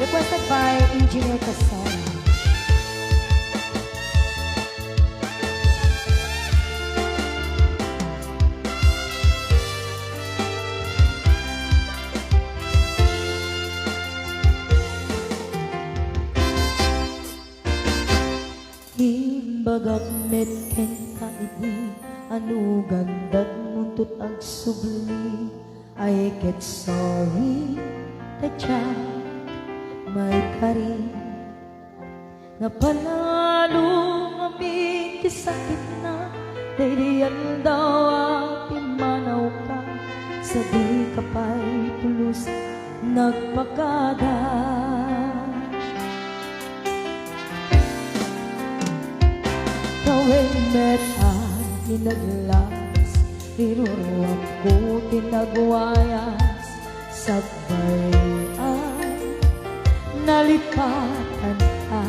Requested by Engineer Casera. Imbagak met ken kaidi anu gandag nuntut ag subli I get sorry tacha may kari nga panalo aming kisakit na daydiyan daw pimanaw ka sa di kapay pulos nagpakadas kawin metan inaglas inuruan ko tinagwayas sabay nalipatan ka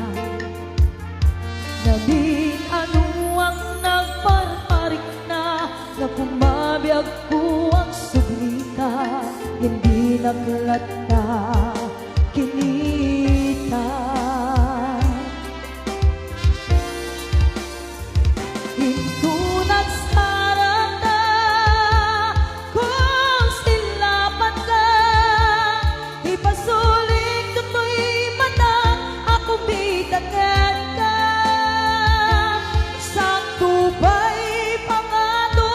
naging ano ang nagparparik na kumabiyag ko ang suglita hindi naglat na kinita hinto nagsarap na kung silapan ka ipasuling tutoy manang ako bidagan ka sa tubay pangano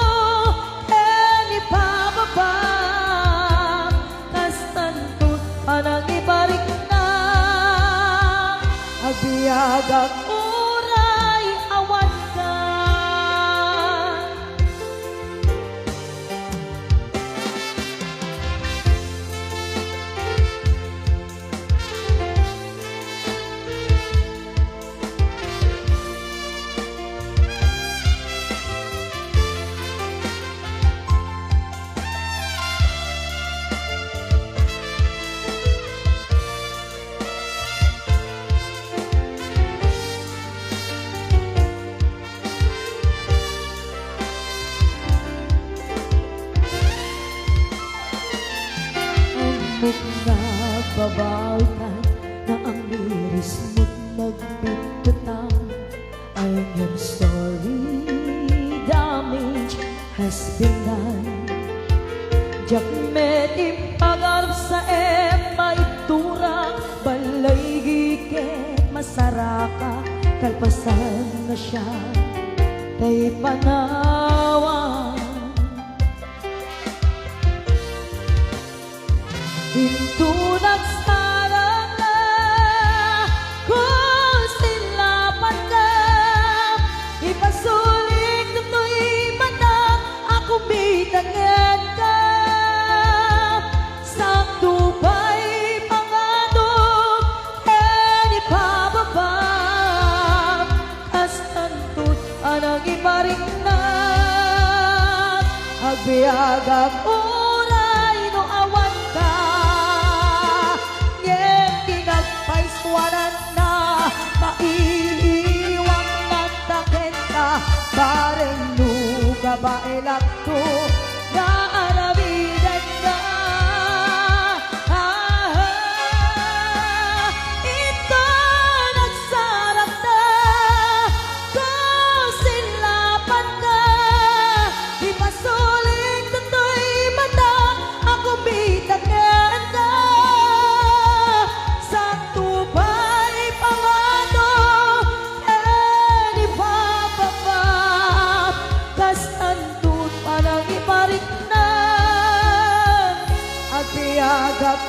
ibababa kastantot panang ibarik na agbiagag oray awan ka nagbabautan na ang liris mo't nagbitutan I am sorry, damage has been done jak met ipagarap sa maiturang balay giket masaraka kalpasan na siya kay panawan hinto nagsarang na kung silapan ka ipasuling tutoy manang ako bidangan ka sa tubay panganong ibababa kastantut anang ibaring na agbiagag oray no awan ka wanan na maiiwang nagtaken ka bareng luga baelak to na arabidan ka ito nagsarap na kung silapan ka ipasuling tutoy mata ako bitagan ka agad